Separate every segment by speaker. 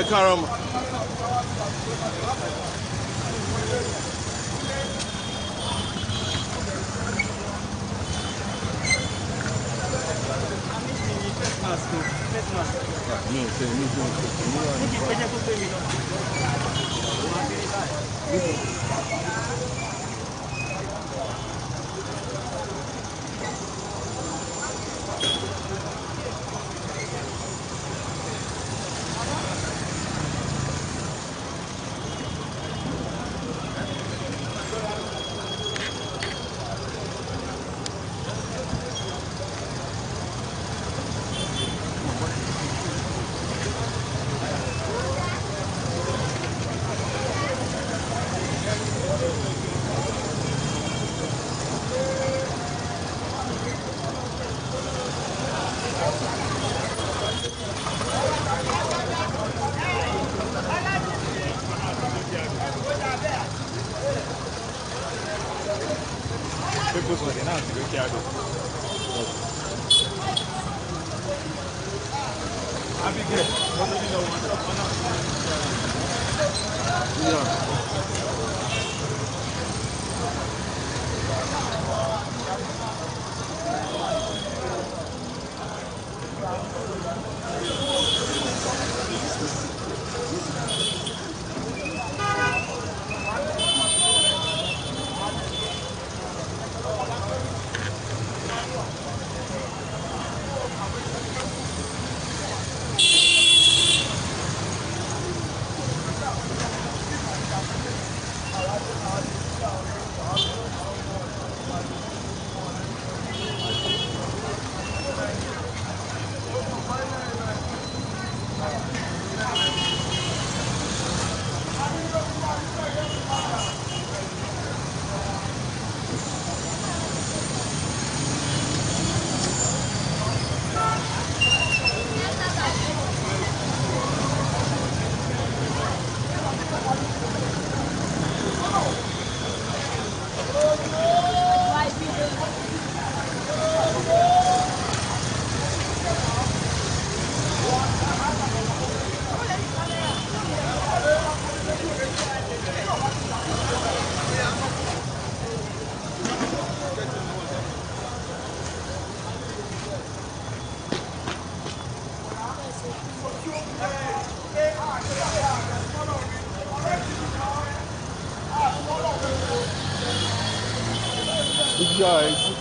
Speaker 1: Ẹ káàárọ̀ mà. Mi ò ṣe ní fún People's wedding now to go carry. Abigail, what do you know? Guys.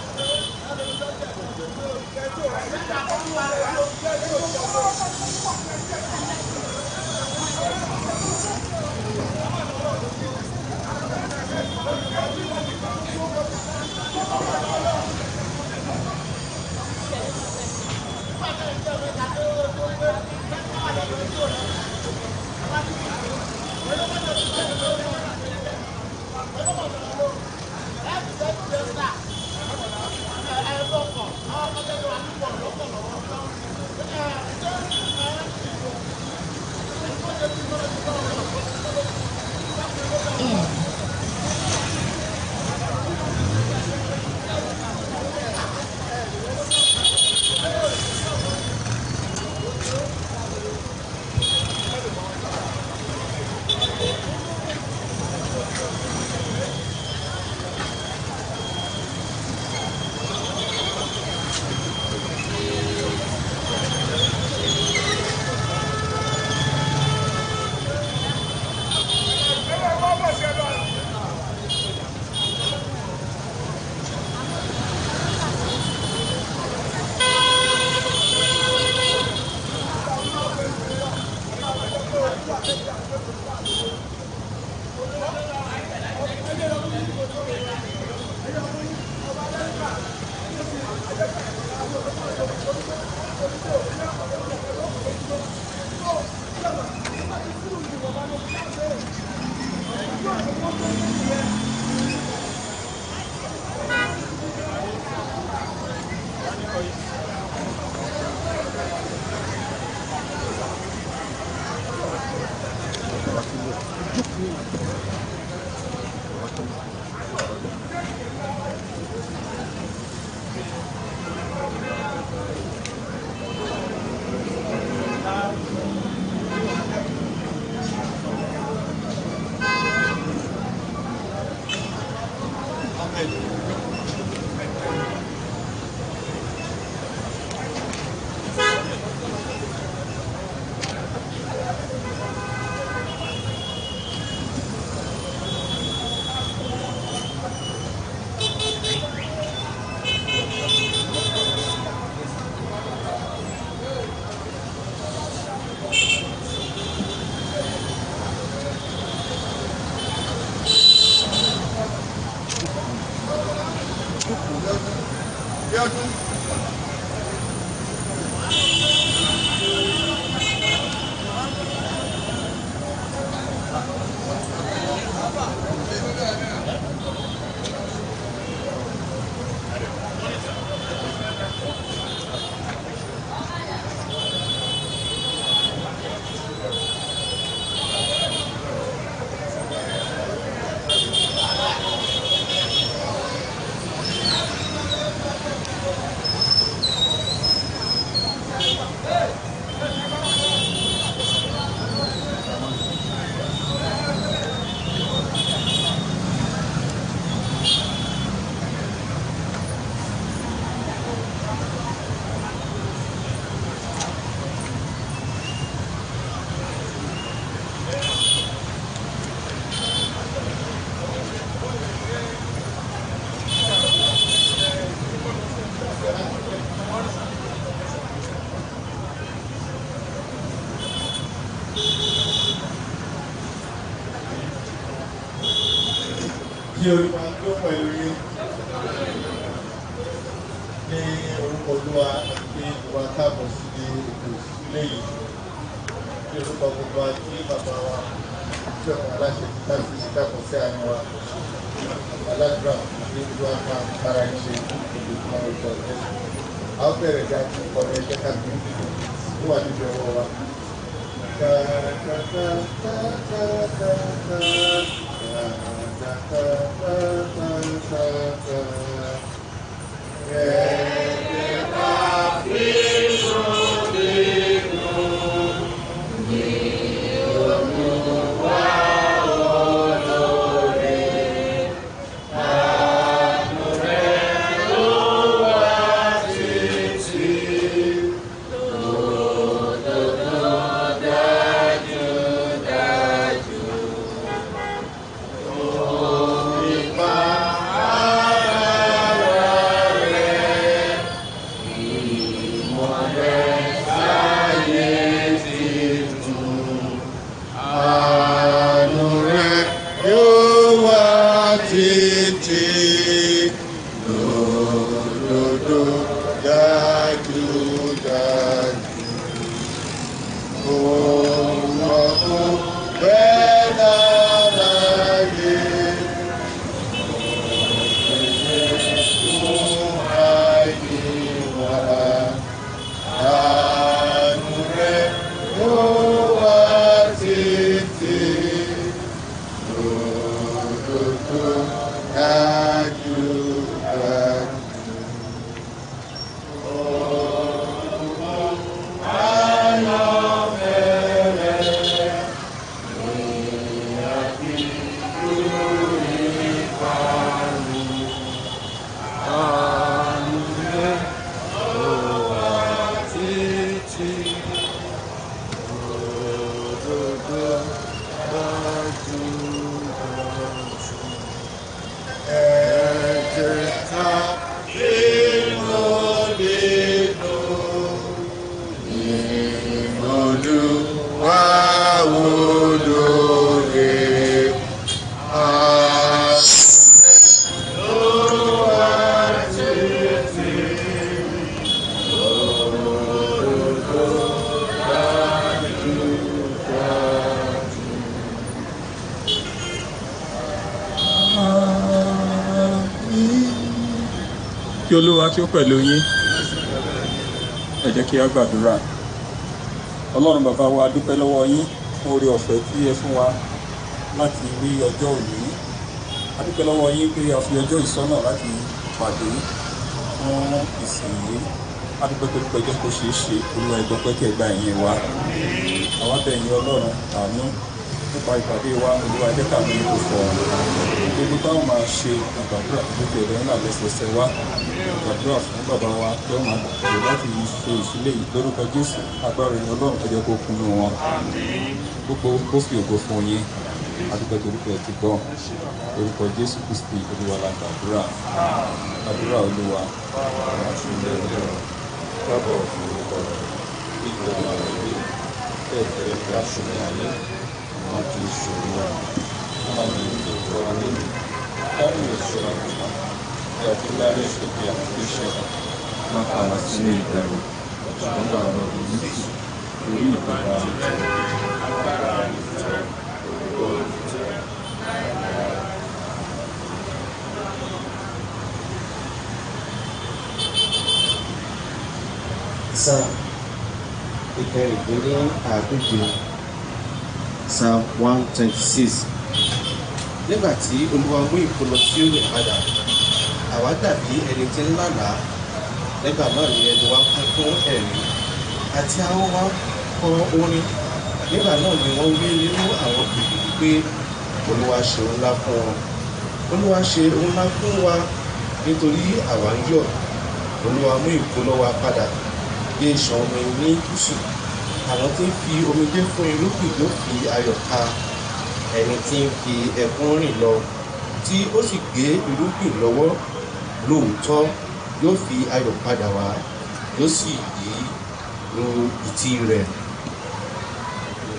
Speaker 2: Kí Olúwa tó pẹ̀lú yín ní orúkọ Olúwa àti ìwà káàbọ̀ sí ètò ìsílẹ̀ yìí. Kí orúkọ gbogbo àti bàbá wa tí ọ̀pọ̀ aláṣẹ ti ká sí káàbọ̀ sí àárín wa. Aládùúrà ní Olúwa máa ń kára ṣe ìgbìmọ̀ ọ̀rọ̀ ọ̀rẹ́. A ó bẹ̀rẹ̀ bí a ti kọ̀ ní ẹgbẹ́ káàkiri ó wà níbi ọwọ́ wa.
Speaker 3: Kí Olúwa kí ó pẹ̀lú yín. Ẹ jẹ́ kí a gbàdúrà. Ọlọ́run bàbá wa, a dúpẹ́ lọ́wọ́ yín fún oore ọ̀fẹ́ tí ẹ fún wa láti rí ọjọ́ òní. A dúpẹ́ lọ́wọ́ yín pé a fi ọjọ́ ìsọ́nà láti pàdé fún ìsìn yìí. A dúpẹ́ pé pẹ́jọ́ kó ṣeé ṣe. Olúwa ẹ gbọ́ pé kí ẹ gba ìyìn wa. Àwa bẹ̀ yín Ọlọ́run àánú nípa ìpàdé wa Olúwa jẹ́ káàmì kò fọ̀ gbogbo táwọn máa ṣe ìgbàdúrà gbogbo ẹ̀rọ ńlá lẹ́sẹsẹ wa ìgbàdúrà fún bàbá wa tí wọ́n máa lò láti ṣe ìsílẹ̀ yìí lórúkọ Jésù agbára ẹ̀yìn Ọlọ́run ẹ jẹ́ kó kúnnú wọn gbogbo kó fi ògo fún yín adúgbò torúkọ ti gbọ́ orúkọ Jésù Kristi Olúwa la gbàdúrà àdúrà Olúwa kábọ̀ fún orúkọ ìgbà bẹ́ẹ̀ ká ṣùgbọ́n ayé wọn kì í ṣòro wọn ní ìjọba nínú kárí ìṣòro bí a ti dárí ìṣòro bí a ti ṣe wọn kà wá sínú ìbẹ̀rù ṣùgbọ́n gbà wọn lọ ní orí ìgbàgbà agbára ìfẹ́
Speaker 4: Psalm ìkẹrìndínláàádóje Psalm 126. Nígbà tí Olúwa mú ìkólọ Síónì padà, àwa dàbí ẹni tí ń lálàá. Nígbà náà ni ẹnu wa kún fún ẹ̀rín àti ahọ́n wa kọ orin. Nígbà náà ni wọ́n wí nínú àwọn kìkìkì pé Olúwa ṣe ohun ńlá fún wọn. Olúwa ṣe ohun ńlá fún wa nítorí àwa ń yọ̀. Olúwa mú ìkólọ wa padà bí ìṣàn omi ní gúúsù. Àwọn tí ń fi omijé fún irúgbìn yóò fi ayọ̀ ká. Ẹni tí ń fi ẹkún rìn lọ tí ó sì gbé irúgbìn lọ́wọ́ lóòótọ́ yóò fi ayọ̀ padà wá, yóò sì yí ru ìtì rẹ̀.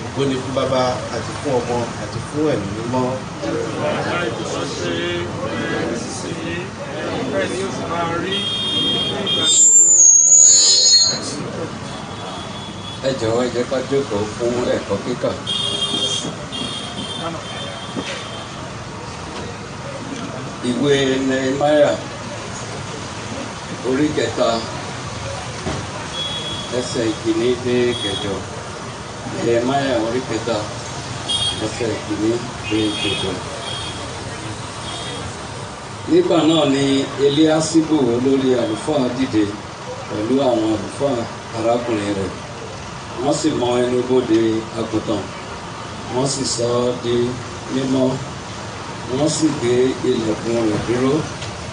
Speaker 4: Ògo ni fún Baba àti fún Ọmọ àti fún Ẹ̀mí Mímọ́.
Speaker 1: Bẹ́ẹ̀ ni ó sì máa rí nígbà gbogbo.
Speaker 5: Ẹ jọ̀wọ́ ẹ jẹ́ ká jókòó fún ẹ̀kọ́ kíkà. Ìwé Nehemiah orí kẹta ẹsẹ̀ ìkíní dé kẹjọ. Nehemiah orí kẹta ẹsẹ̀ ìkíní dé kẹjọ. Nígbà náà ni Eliasibu olórí àlùfáà dìde pẹ̀lú àwọn àlùfáà arákùnrin rẹ̀. Wọ́n sì mọ ẹnubodè àgùntàn, wọ́n sì sọ ọ́ di mímọ́, wọ́n sì gbé ilẹ̀kùn rẹ̀ dúró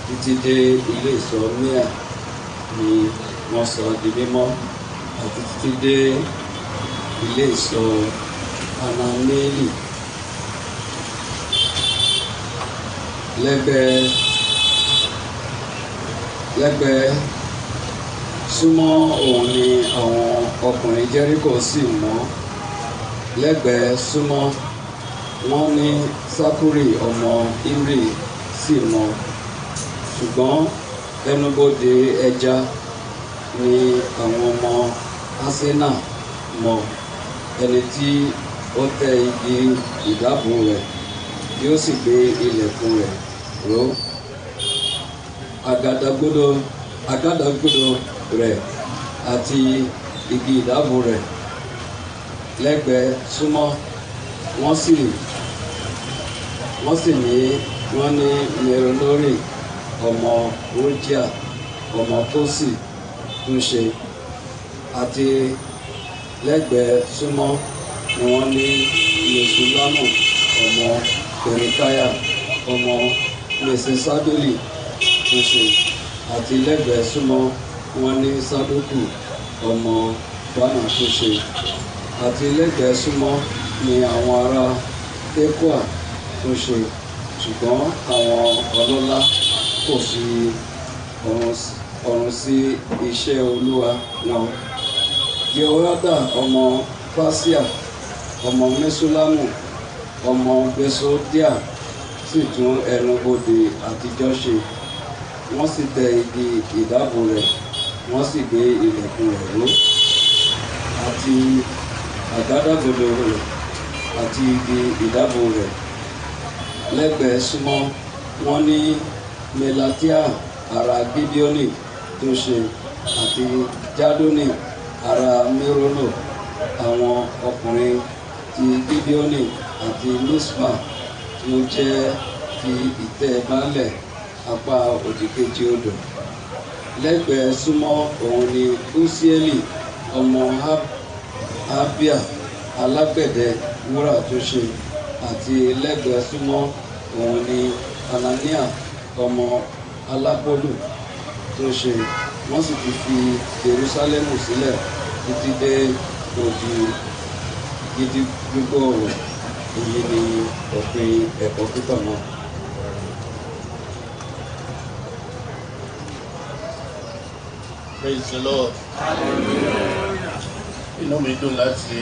Speaker 5: títí dé ilé ìṣọ́ Míà ni wọ́n sọ ọ́ di mímọ́, àti títí dé ilé ìṣọ́ Hananéélì. Lẹ́gbẹ̀ẹ́ súnmọ́ òun ni àwọn ọkùnrin Jẹ́ríkò sì mọ́. Lẹ́gbẹ̀ẹ́ súnmọ́ wọn ní Sákúrì ọmọ Imri sì mọ́. Ṣùgbọ́n ẹnubodè ẹja ni àwọn ọmọ Asena mọ́. Ẹni tí ó tẹ igi ìdábò rẹ̀ yóò sì gbé ilẹ̀kùn rẹ̀ ró. Àgádágodo rẹ̀ àti igi ìdábò rẹ̀ lẹ́gbẹ̀ẹ́ súnmọ́ wọ́n ní Meronori ọmọ Rogia ọmọ Kosi tún ṣe, àti lẹ́gbẹ̀ẹ́ súnmọ́ ni wọ́n ní Mesulamu ọmọ Berekaya ọmọ Mesesadoli tún ṣe, àti lẹ́gbẹ̀ẹ́ súnmọ́ wọ́n ní Sadoku ọmọ Bana tún ṣe, àti lẹ́gbẹ̀ẹ́ súnmọ́ ni àwọn ará Tekoa tún ṣe. Ṣùgbọ́n àwọn ọlọ́lá kò fi ọrùn sí iṣẹ́ Olúwa wọn. Jehoiada ọmọ Paṣíà ọmọ Mesulamu ọmọ Besodia sì tún ẹnubodè àtijọ́ ṣe. Wọ́n sì tẹ igi ìdábò rẹ̀, wọ́n sì gbé ilẹ̀kùn rẹ̀ ró, àti àgádágodo rẹ̀ àti igi ìdábò rẹ̀. Lẹ́gbẹ̀ẹ́ súnmọ́ wọ́n ní Melatia ará Gibeoni tó ṣe, àti Jadoni ará Merono. Àwọn ọkùnrin ti Gibeoni àti Mispa tí ó jẹ́ ti ìtẹ́ baálẹ̀ apá òdìkejì odò. Lẹ́gbẹ̀ẹ́ súnmọ́ òun ni Usieli ọmọ Habia alágbẹ̀dẹ wúrà tó ṣe, àti lẹ́gbẹ̀ẹ́ súnmọ́ òun ni Anania ọmọ Alábọ́lù tó ṣe. Wọ́n sì ti fi Jerúsálẹ́mù sílẹ̀ títí dé odi gidi gbígbó ọ̀rọ̀. Èyí ni òpin ẹ̀kọ́ kíkọ́ náà.
Speaker 2: Praise the Lord. Inú mi dùn láti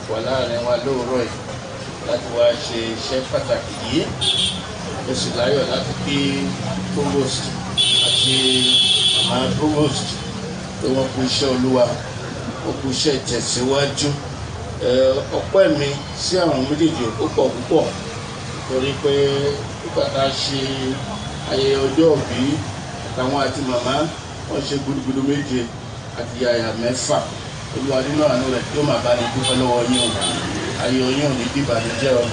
Speaker 2: wà láàrin wa lóòrọ̀ yìí láti wá ṣe iṣẹ́ pàtàkì yìí. Mo sì láyọ̀ láti kí provost àti màmá provost pé wọ́n kú iṣẹ́ Olúwa, wọ́n kú iṣẹ́ ìtẹ̀síwájú. Ọpẹ́ mi sí àwọn méjèèjì ó pọ̀ púpọ̀ torí pé nígbà tá a ṣe ayẹyẹ ọjọ́ ìbí àtàwọn àti màmá wọ́n ṣe gudugudu méje àti yàyà mẹ́fà. Olúwa nínú àánú rẹ̀ yóò máa bá ní dúpẹ́ lọ́wọ́ yín o. Ayọ̀ yín ò ní dìbànújẹ́ o.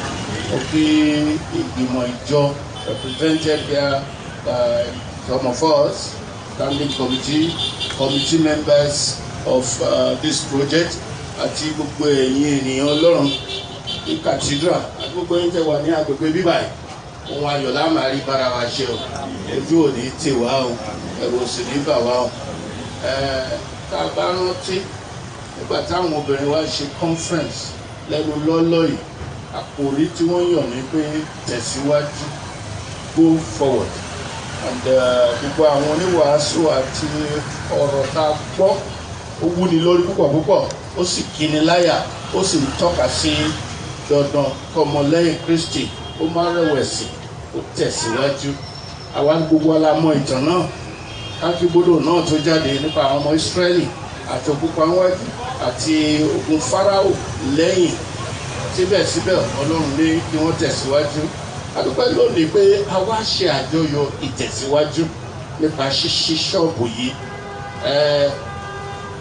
Speaker 2: Ó kí ìgbìmọ̀ ìjọ represented here by some of us, standing committee members of this project àti gbogbo ẹ̀yin ènìyàn Ọlọ́run ní cathedral àti gbogbo ẹ̀yin tẹ́ wà ní agbègbè bíbáyìí. Ohun ayọ̀ la máa rí bára wa ṣe o. Ojú ò ní tì wá o, ẹ̀rù ò sì ní bà wá o. Tá a bá rántí nígbà táwọn obìnrin wa ṣe conference lẹ́nu lọ́lọ́ yìí, àkòrí tí wọ́n yàn ní pé tẹ̀síwájú, go forward. And gbogbo àwọn oníwàásù àti ọ̀rọ̀ tá a gbọ́ ó wúni lórí púpọ̀ púpọ̀, ó sì kíni láyà, ó sì ń tọ́ka sí dandan kọ́mọlẹ́yìn Kristi ó má rẹ̀wẹ̀sì, ó tẹ̀síwájú. Àwa gbogbo wa la mọ̀ ìtàn náà, káfíbódò náà tó jáde nípa àwọn ọmọ Ísírẹ́lì àti òkúpa wájú àti ogun Fáráò lẹ́yìn. Síbẹ̀síbẹ̀ Ọlọ́run ní kí wọ́n tẹ̀síwájú. A dúpẹ́ lónìí pé a wá ṣe àjọyọ̀ ìtẹ̀síwájú nípa ṣíṣí ṣọ́ọ̀bù yìí.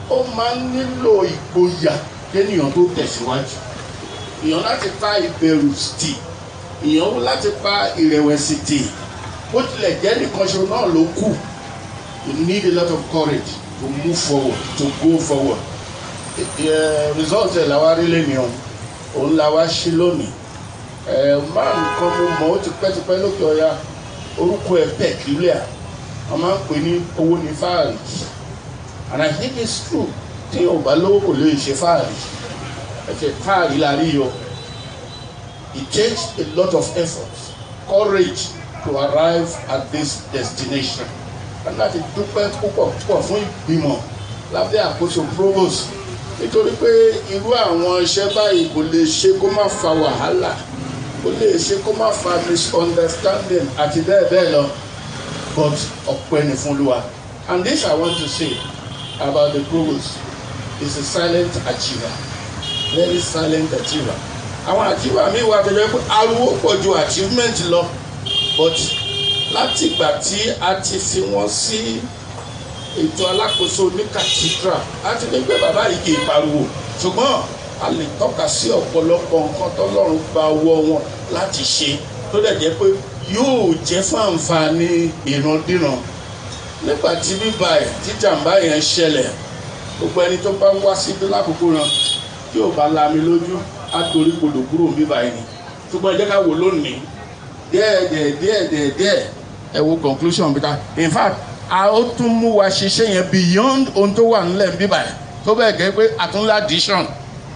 Speaker 2: Ó máa ń nílò ìgboyà kéèyàn tó tẹ̀síwájú. Èèyàn láti pa ìbẹ̀rù tì, èèyàn láti pa ìrẹ̀wẹ̀sì tì. Bó tilẹ̀ jẹ́ nìkan ṣo náà ló kù. You need a lot of courage to move forward, to go forward. Result ẹ̀ la wá rí lẹ́nu òun la wá ṣí lónìí. Máa nǹkan mo mọ̀ ó ti pẹ́tipẹ́ lókè ọ̀yà, orúkọ ẹ̀ peculiar. Wọ́n máa ń pè ní owó ní fáàrí. And I think it's true. Tí yóò bá lówó kò lè ṣe fáàrí. Ẹ̀fẹ̀ fáàrí la rí yọ. It takes a lot of effort, courage to arrive at this destination. And láti dúpẹ́ púpọ̀ púpọ̀ fún ìgbìmọ̀ lábẹ́ àkóso provost. Nítorí pé irú àwọn iṣẹ́ báyìí kò lè ṣe kó má fa wàhálà, kò lè ṣe kó má fa misunderstanding àti bẹ́ẹ̀ bẹ́ẹ̀ lọ. But ọpẹ́ ni fún Olúwa. And this I want to say about the provost is a silent achiever, very silent achiever. Àwọn achiever mi wà tẹ́lẹ̀ pé ariwo pọ̀ ju achievement lọ, but láti ìgbà tí a ti fi wọ́n sí ètò alákòóso ní cathedral láti lè gbé bàbá yìí kì í pariwo, ṣùgbọ́n a lè tọ́ka sí ọ̀pọ̀lọpọ̀ nǹkan tọ́lọ́run gba ọwọ́ wọn láti ṣe tó dẹ̀ jẹ́ pé yóò jẹ́ fún àǹfààní ìrandíran. Nígbà tí bíbá ẹ̀ tí jàǹbá yẹn ṣẹlẹ̀, gbogbo ẹni tó bá wá síbí lákòókò náà tí ò bá lami lójú á torí kodò kúrò bíbá yìí. Ṣùgbọ́n ẹ jẹ́ ká wò lónìí díẹ̀ ẹ wo conclusion bí ká. In fact, a ó tún mú wa ṣiṣẹ́ yẹn beyond ohun tó wà nílẹ̀ bíbá yìí tó bẹ́ẹ̀ gẹ́ pé àtúnlá addition.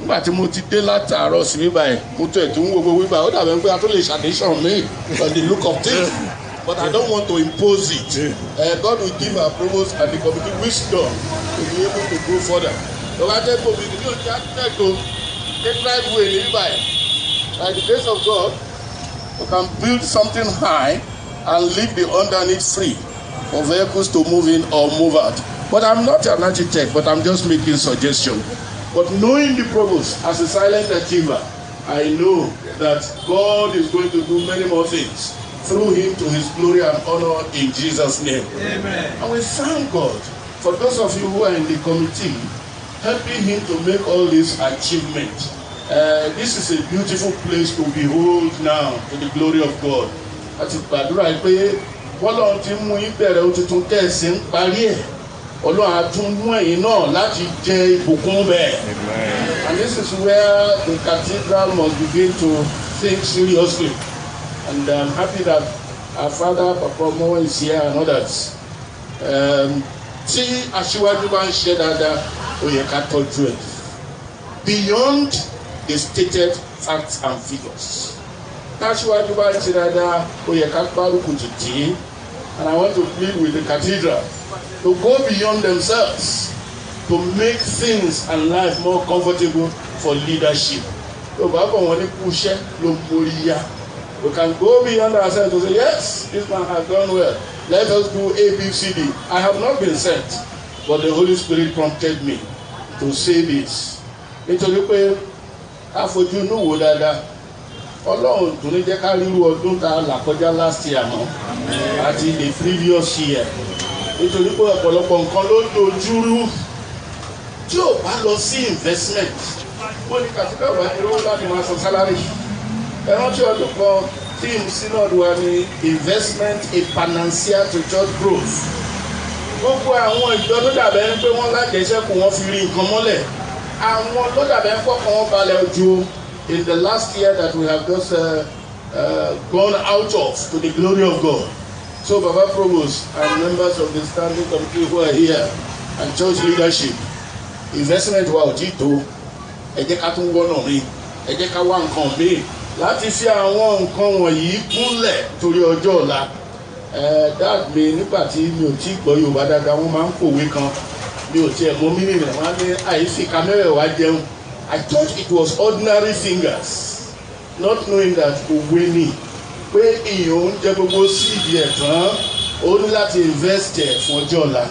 Speaker 2: Nígbà tí mo ti dé látàárọ̀ sí bíbá yìí mo tó ẹ̀ tó ń wo gbogbo bíbá ó dàbẹ̀ pé a tún lè ṣàdéṣàn mí on the look of things. But I don't want to impose it. God will give our provost and the committee wisdom to be able to go further. Lọ́wọ́ ajẹ́ kò bí ní ojú àtẹ́kọ̀ọ́ take driveway ní bíbá yìí. By the grace of God, we can build something high and leave the underneath free for vehicles to move in or move out. But I'm not an architect, but I'm just making suggestions. But knowing the provost as a silent achiever, I know that God is going to do many more things through him to his glory and honor in Jesus' name. Amen. And we thank God for those of you who are in the committee helping him to make all these achievements. This is a beautiful place to behold now to the glory of God. Àti gbàdúrà pé Ọlọ́run ti mú ìbẹ̀rẹ̀ òtítún tẹ̀sí ń parí ẹ̀. Ọlọ́run á tún mú ẹ̀yin náà láti jẹ ìbùkún bẹ́ẹ̀. And this is where the cathedral must begin to
Speaker 6: think seriously. And I'm happy that our father, Papa Mo, is here and others. Tí aṣíwájú bá ń ṣe dáadáa, ó yẹ ká tọ́jú ẹ̀. Beyond the stated facts and figures. Aṣíwájú bá ń ṣe dáadáa, ó yẹ ká gbárùkù tì. And I want to plead with the cathedral to go beyond themselves to make things and life more comfortable for leadership. So, we can go beyond ourselves to say, yes, this man has done well. Let us do A, B, C, D. I have not been sent, but the Holy Spirit prompted me to say this. Nítorí pé àfojú inú wo dáadáa, Ọlọ́run tún ní jẹ́ ká ríru ọdún tá a là kọjá last year mọ́ àti the previous year. Nítorí pé ọ̀pọ̀lọpọ̀ nǹkan ló dojúrú tí ò bá lọ sí investment. Wọ́n ní kàtíkà wà ní owó láti máa san salary. Ẹran tí ọdún kan team synod wa ní investment in financial to church growth. Gbogbo àwọn ìjọ ló dàbẹ̀ ń pé wọ́n lájẹsẹ́kù wọ́n fi rí nǹkan mọ́lẹ̀. Àwọn ló dàbẹ̀ ń pọ̀kan wọn balẹ̀ ojú in the last year that we have just gone out of to the glory of God. So Baba Provost and members of the standing committee who are here and church leadership, investment wa ò tí tó. Ẹ jẹ́ ká tún wọ́nà mi, ẹ jẹ́ ká wá nǹkan mi láti fi àwọn nǹkan wọ̀nyí kúnlẹ̀ torí ọjọ́ ọ̀la. Dad mi nígbà tí mi ò tí gbọ́ Yorùbá dáadáa wọ́n máa ń pòwe kan mi ò tiẹ̀ mọ̀ mímì rẹ̀ wọ́n á ní àìsí kamẹ́rẹ̀ wá jẹun. I thought it was ordinary fingers, not knowing that òwe ni pé ìyẹn ń jẹ gbogbo síìdì ẹ̀ tán ó ní láti invest ẹ̀ fún ọjọ́ ọ̀la.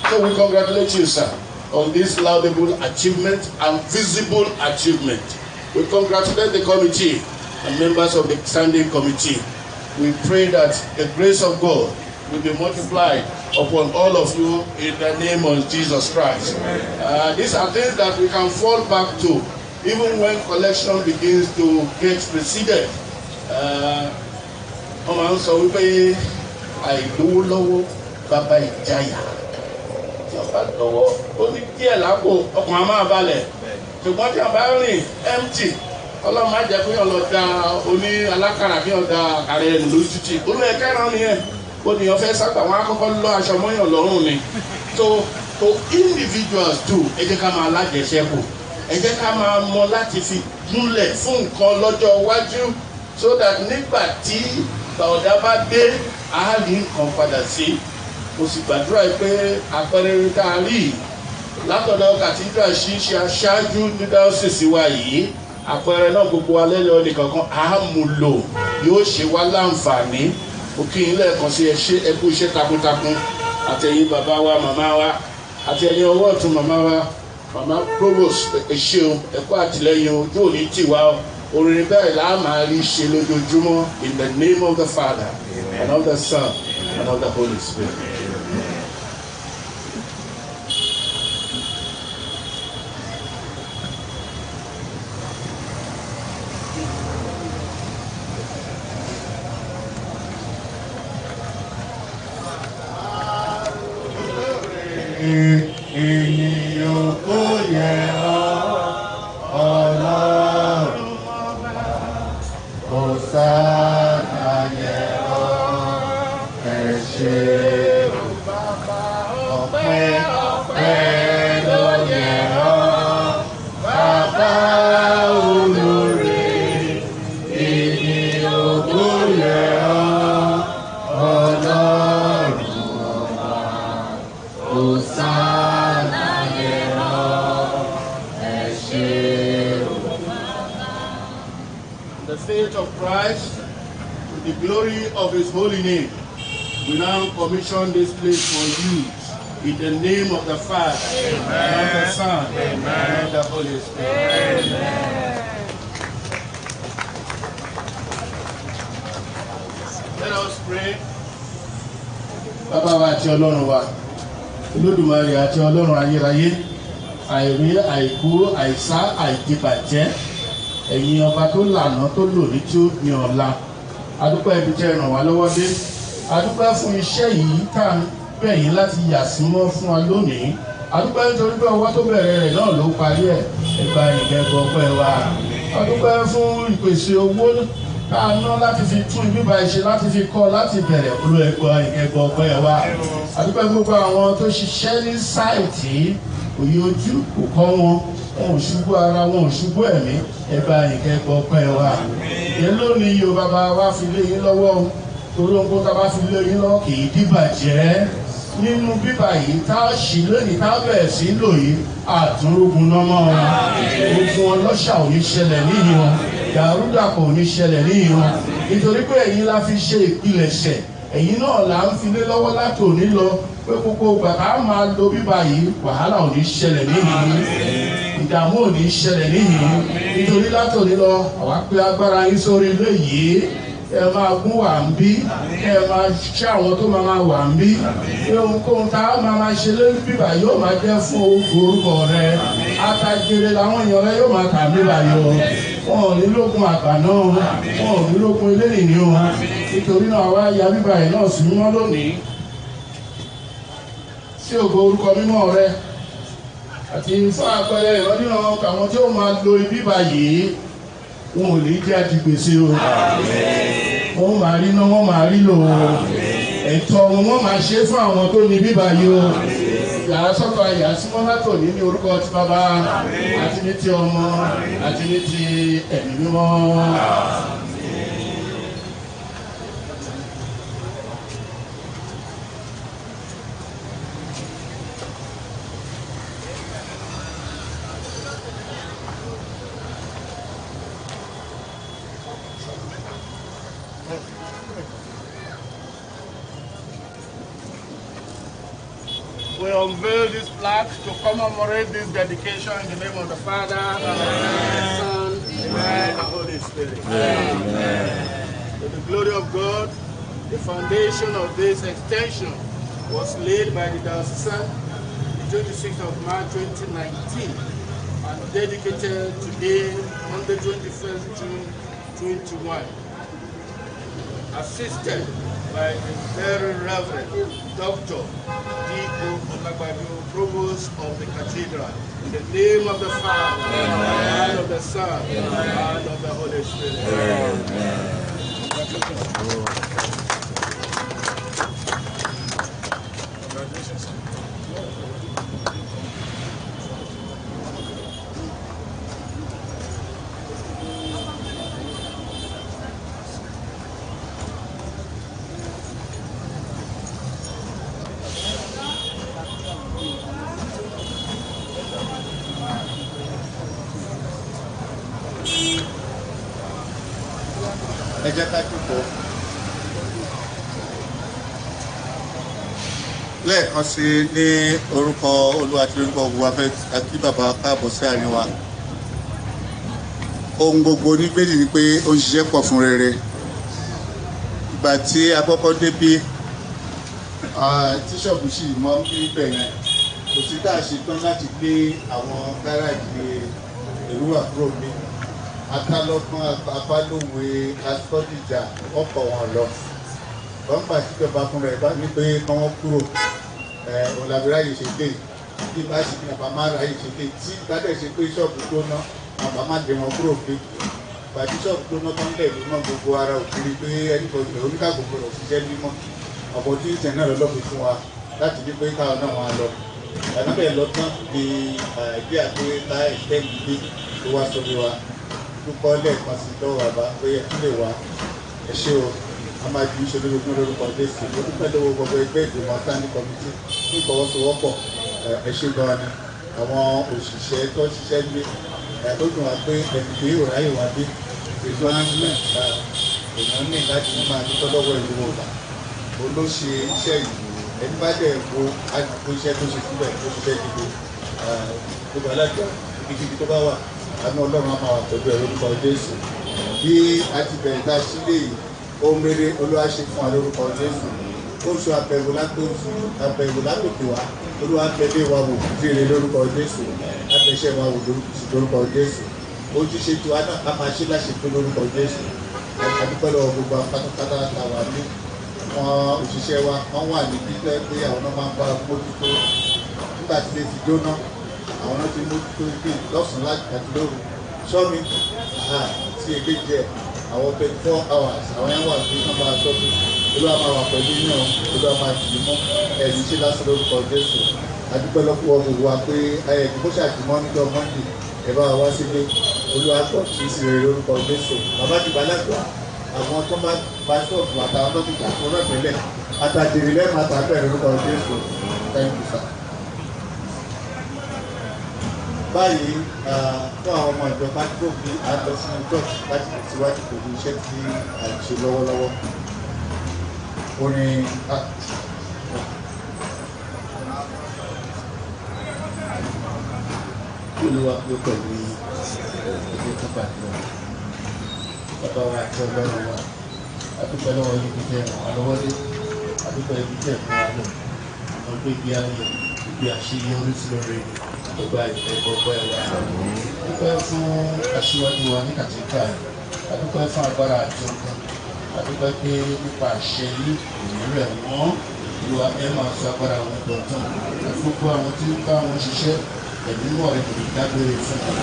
Speaker 6: So we congratulate you, sir, on this laudable achievement and visible achievement. We congratulate the committee and members of the standing committee. We pray that the grace of God will be multiplied upon all of you in the name of Jesus Christ. These are things that we can fall back to even when collection begins to get preceded. Ọmọ ń sọ wípé àìlówó lọ́wọ́ bàbá ìjáyà. Tí ọba lọ́wọ́ ó ní díẹ̀ lápò ọkàn á máa balẹ̀. Ṣùgbọ́n tí a bá rìn empty, Ọlọ́run má jẹ́ kí wọ́n lọ da oní alákàrà kí wọ́n da àkàrà ẹnu lójú tì. Olú ẹ̀ka ẹ̀rọ nìyẹn. Ó ní ọ̀fẹ́ sábà wọn akọ́kọ́ lọ aṣọ mọ́yàn lọ́rùn ni. So individuals too, ẹ jẹ́ ká máa lájẹsẹ́kù. Ẹ jẹ́ ká máa mọ láti fi gúnlẹ̀ fún nǹkan lọ́jọ́ iwájú so that nígbà tí ọ̀dà bá dé, a rí nǹkan padà sí. Mo sì gbàdúrà pé àpẹẹrẹ tá a rí látọ̀dọ̀ cathedral ṣíṣe aṣáájú ní diocese wa yìí, àpẹẹrẹ náà gbogbo alẹ́ lọ nìkankan àmúlò yóò ṣe wá láǹfààní. Òkè yín lẹ́ẹ̀kan sí ẹ kú iṣẹ́ takuntakun àtẹ̀yìn bàbá wa màmá wa àtẹ̀yìn ọwọ́ ọ̀tún màmá wa màmá Provost ẹ ṣeun ẹ kú àtìlẹ́yìn ojú òní tiwa orin bẹ́ẹ̀ là á máa rí ṣe lójoojúmọ́ in the name of the Father and of the Son and of the Holy Spirit.
Speaker 2: Ènìyàn kò yẹ Ọlọ́run kò sáà yẹ ẹ ṣé ọpẹ́ ló yẹ bàbá olóore. Ènìyàn kò yẹ Ọlọ́run kò sáà. The faith of Christ, to the glory of His holy name, we now commission this place for use in the name of the Father, and of the Son, and of the Holy Spirit. Amen. Let us pray. Bàbá wa àti Ọlọ́run wa, Olódùmarè àti Ọlọ́run ayérayé, àìrí àìkú àìsá àìdìbàjẹ́. Ẹ̀yin ọba tó lànà tó lòní tí ó gbin ọ̀la, adúpẹ́ ibi tẹ́ ràn wá lọ́wọ́ dé, adúpẹ́ fún iṣẹ́ yìí tá à ń bẹ̀ yín láti yà sí mọ́ fún wa lónìí, adúpẹ́ nítorí pé ọwọ́ tó bẹ̀rẹ̀ rẹ̀ náà ló parí ẹ̀, ẹgbà ìgbẹ́gbọ́ pẹ́ wa.
Speaker 6: a dúpẹ́ fún ìpèsè owó ká ná láti fi tún ibíbà ìṣe láti fi kọ́ láti bẹ̀rẹ̀ olú ẹ̀gbọ́ ọ̀pẹ́ wa. A dúpẹ́ gbogbo àwọn tó ṣiṣẹ́ ní sáìtì òye ojú kò kọ́ wọn ò ṣubú ara wọn ò ṣubú ẹ̀mí ẹ̀bá ìkẹ́gbọ́ ọ̀pẹ́ wa. Ìyẹn lónìí yóò bàbá wa fi lé yín lọ́wọ́ torí ohun tó bá fi lé yín lọ́wọ́ kì í dìbàjẹ́ nínú bíbà yìí tá a ṣì lónìí tá a bẹ̀rẹ̀ sí lò yìí àtúnrógun nọ́mọ́ wọn ogun ọlọ́ṣà ò ní ṣẹlẹ̀ níyì wọn dàrúdàpọ̀ ò ní ṣẹlẹ̀ níyì wọn nítorí pé ẹ̀yin la fi ṣe ìpilẹ̀ṣẹ̀ ẹ̀yin náà là ń filé lọ́wọ́ láti òní lọ pé gbogbo bàbá máa lo bíbà yìí wàhálà ò ní ṣẹlẹ̀ níyì ìdààmú ò ní ṣẹlẹ̀ níyì nítorí láti òní lọ àwa pé agbára yín sórí ilé yìí ẹ máa gún wà ń bí ẹ máa ṣe àwọn tó máa wà ń bí ohunkóhun tá a máa ṣe lórí bíbà yóò máa jẹ́ fún orúkọ rẹ àtàjèrè làwọn èèyàn rẹ yóò máa kà bíbà yọ wọn ò ní lógun àgbà náà wọn ò ní lógun eléyìí ni o nítorí náà wá ya bíbà yìí náà sí mímọ́ lónìí sí ògo orúkọ mímọ́ rẹ àti fún àpẹẹrẹ ìrọ́dínà àwọn tí ó máa lo bíbà yìí wọn ò lè jẹ́ àdìgbèsè o wọ́n máa rí náà wọ́n máa rí lò ó ẹ̀tọ́ wọn máa ṣe fún àwọn tó ní bíbá yìí o yàrá sọ́kọ̀ àyà símọ́ látò ní orúkọ ti bàbá àti ní ti ọmọ àti ní ti ẹ̀mí mímọ́.
Speaker 7: We unveil this plaque to commemorate this dedication in the name of the Father, the Son, and the Holy Spirit. Amen. To the glory of God, the foundation of this extension was laid by the diocesan the 26th of March 2019 and dedicated today on the 21st June 2021. Assisted by the very Reverend Dr. D.O. Olagbaju, Provost of the Cathedral, in the name of the Father, and of the Son, and of the Holy Spirit. Amen.
Speaker 2: Ẹ jẹ́ ká jókòó. Lẹ́ẹ̀kan sí ní orúkọ Olúwa tí orúkọ gbogbo wa fẹ́ àti bàbá káàbọ̀ sí àárín wa. Ohun gbogbo ní Bíbélì ni pé ó ń ṣiṣẹ́ pọ̀ fún rere. Ìgbà tí a kọ́kọ́ débí tíṣọ̀bù sì mọ́ níbẹ̀ yẹn kò sí tá a ṣe tán láti gbé àwọn gáràjì èrú àbúrò mi. Atálọ́gbọ́n apálòwe asọ́dìjà ọkọ̀ wọn lọ. Wọ́n gbà síjọba fún rẹ̀ bá ní pé kí wọ́n kúrò ọ̀làbíra yìí ṣe dé bí bá ṣe ní àbámá ra yìí ṣe dé tí gbádẹ́ ṣe pé ṣọ́ọ̀bù tó ná àbámá dé wọn kúrò pé bàtí ṣọ́ọ̀bù tó ná tán lẹ̀ ló mọ́ gbogbo ara òkiri pé ẹnìkan oníkàgbogbo rẹ̀ ṣiṣẹ́ mímọ́ ọ̀pọ̀ tí ìtẹ̀ náà lọ́lọ́fi fún wa láti ní pé káwọn náà wọn lọ. Ẹ̀nà bẹ́ẹ̀ lọ tán di ẹ̀dí àgbéká ẹ̀kẹ́ ìdílé tó wá sórí wa. Dúpọ́ lẹ́ẹ̀kan sí lọ́wọ́ bàbá pé ẹ tún lè wá ẹ ṣé o a máa ju iṣẹ́ lórúkọ lórúkọ Jésù ó dúpẹ́ lọ́wọ́ gbogbo ẹgbẹ́ ìgbìmọ̀ sáni kọ́mítì ní ìfọwọ́sowọ́pọ̀ ẹ ṣé gan ni àwọn òṣìṣẹ́ tó ṣiṣẹ́ gbé ó dùn wá pé ẹni pé ìwòrán ayé wá dé ètò àńgbẹ́ èèyàn ní láti máa dúpẹ́ lọ́wọ́ ìlú ọ̀gá olóṣè iṣẹ́ ìlú ẹni bá dẹ̀ wo àgbègbè iṣẹ́ tó ṣe síbẹ̀ tó ṣiṣẹ́ gidi gbogbo alájọ ibikíbi tó bá wà àánú Ọlọ́run á máa wà pẹ̀lú ẹ̀rọ orúkọ Jésù bí a ti bẹ̀rẹ̀ tá a sílé yìí ohun rere Olúwa ṣe fún wa lórúkọ Jésù oṣù àbẹ̀wò látòkè wá Olúwa tẹ̀lé wa wò fèrè lórúkọ Jésù àtẹ̀ṣẹ́ wa wò lórúkọ Jésù ojúṣe tí wa náà a máa ṣe láṣepé lórúkọ Jésù àdúpẹ́ lọ́wọ́ gbogbo pátápátá la wà ní wọn òṣìṣẹ́ wa wọ́n wà ní pípẹ́ pé àwọn náà máa ń bá mójútó nígbà tí lè fi jóná àwọn náà ti mójútó ibi lọ́sàn-án àti lóru sọ́mi tí èké jẹ́ àwọn 24 hours àwọn yẹn wà ní ọmọ àṣọ́bí olúwa máa wà pẹ̀lú iná olúwa máa dì í mọ́ ẹ̀yìn sí lásán lórúkọ Jésù adúpẹ́ lọ́pọ̀ gbogbo wa pé ayẹyẹ kó ṣàjùmọ́ níjọ́ Monday ẹ bá wa sílé olúwa gbọ́ kì í sì rere lórúkọ Jésù bàbá ti balàgbà àwọn tó máa bá ṣọ́ọ̀bù àtàwọn tó ti gbà fún ọlọ́pẹ̀lẹ̀ àtàjèrè lẹ́nu àtàbẹ̀ lórúkọ Jésù thank you sir. Báyìí fún àwọn ọmọ ìjọba tó fi àlọ sínú church láti tẹ̀síwájú pẹ̀lú iṣẹ́ tí a ń ṣe lọ́wọ́lọ́wọ́. Orin Olúwa ló pẹ̀lú ẹgbẹ́ kápá náà. Bàbá wa àti ọlọ́run wa, adúpẹ́ lọ́wọ́ yìí fi jẹ́ àwọn alọ́wọ́dé, adúpẹ́ ibi jẹ́ fún wa lọ. Àwọn gbé ibi ayọ̀, ibi àṣeyọrí sí lórí ọgbà ìfẹ́ gbogbo ẹ̀wà. Adúpẹ́ fún aṣíwájú wa ní Kàtíkà, adúpẹ́ fún agbára àti ọkàn, adúpẹ́ pé nípa àṣẹ yìí ìrírẹ̀ wọ́n Olúwa ẹ máa sọ agbára wọn dọ̀tún. Gbogbo àwọn tí ń bá wọn ṣiṣẹ́ ẹ̀mí mọ̀ rẹ̀ kò ní dágbére fún wọn.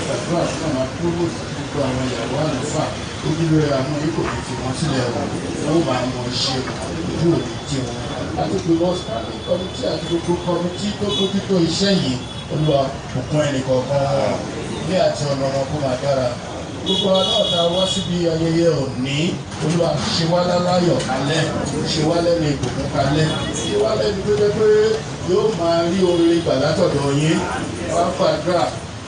Speaker 2: Gbàdúrà fún àwọn akúrò gbogbo àwọn ìyàwó àlùfáà ojúlé àwọn ikò tó fi wọn sílẹ̀ wọn wọ́n máa mọ iṣẹ́ ojú òní tí wọn. Láti pé lọ́sàn-án kọ́mítì àti gbogbo kọ́mítì tó bójútó iṣẹ́ yìí Olúwa bùkún ẹnì kọ̀ọ̀kan wọn bí àti ọ̀nà wọn kó máa dára. Gbogbo náà ta wá síbi ayẹyẹ òní Olúwa ṣe wá láláyọ̀ kalẹ̀ ṣe wá lẹ́nu ìbùkún kalẹ̀ ṣe wá lẹ́nu tó jẹ́ pé yóò máa rí oore gbà látọ̀dọ̀ yín wá gbàdúrà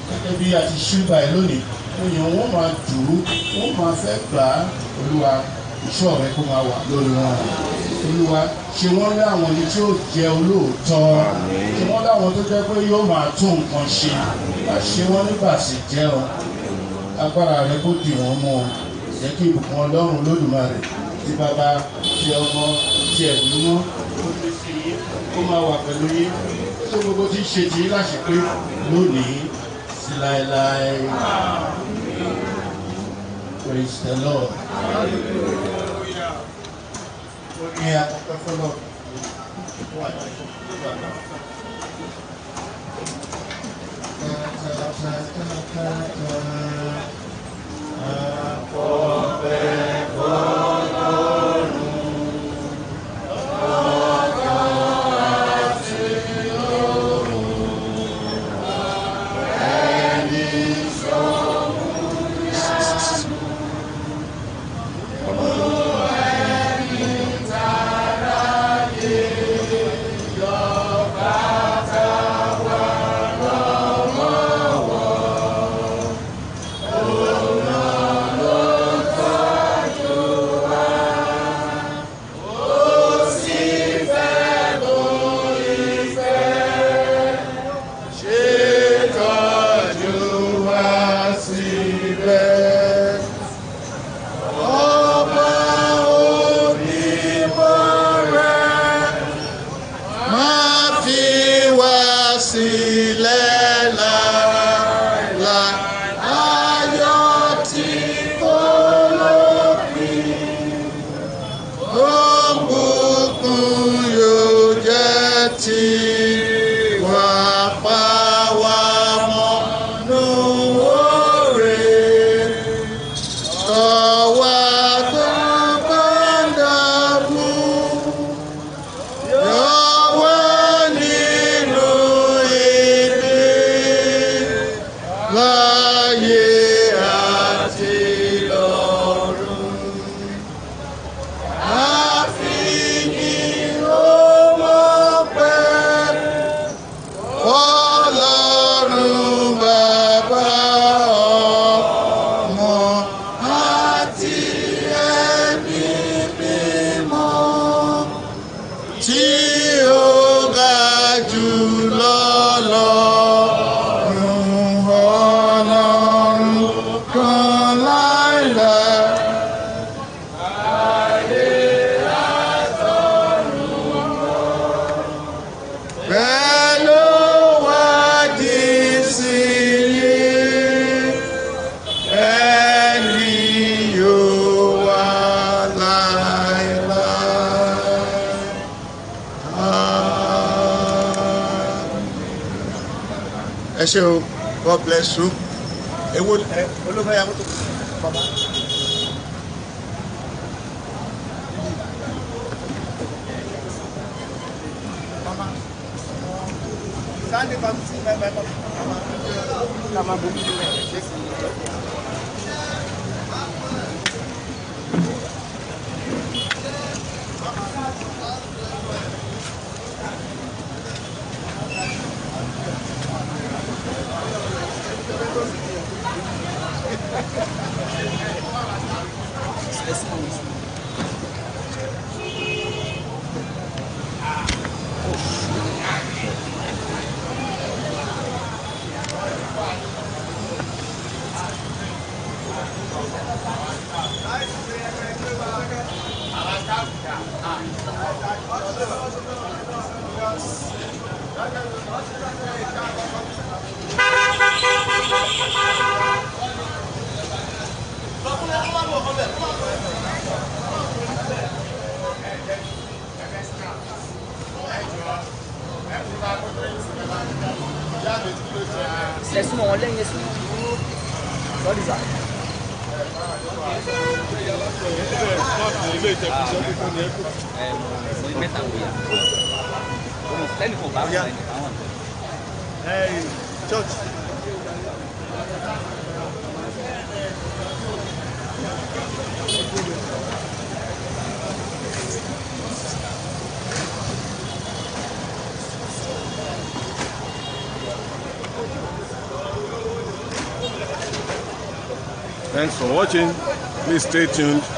Speaker 2: gẹ́gẹ́ bí a ti ṣúgbà ẹ̀ lónìí èèyàn wọ́n máa dùn wọ́n máa fẹ́ gbà á Olúwa ìṣọ́ rẹ kó máa wà lórí wọn Olúwa ṣe wọ́n lé àwọn ẹni tí ó jẹ́ olóòótọ́ ṣe wọ́n láwọn tó jẹ́ pé yóò máa tún nǹkan ṣe ṣe wọ́n nígbà sì jẹ́ ọ agbára rẹ kó dì wọ́n mọ́ ọ jẹ́ kí ìbùkún Ọlọ́run Olódùmarè tí bàbá tí ọmọ tí ẹ̀mí mọ́ ó ti fi kó máa wà pẹ̀lú yín tó gbogbo tí ń ṣe tí láṣepé lónìí sí láéláé. Praise the Lord. Orin àkọ́kọ́ fọlọ́ wà
Speaker 8: ẹ ṣé o, God bless you.
Speaker 2: Èwo olófẹ́ ya mọ́tò bàbá. Mama. Sáńdé bá mi sí báyìí báyìí. Ká máa bomi ní ẹ̀ ṣe sí i.
Speaker 8: Ẹ̀sùn wọn lẹ́yìn ẹ̀sùn lọ́dí sá. Mẹ́ta wò yá. Lẹ́nu kò bá wọ̀ ẹ̀yìn àwọn.
Speaker 2: Church.
Speaker 6: Thanks for watching. Please stay tuned.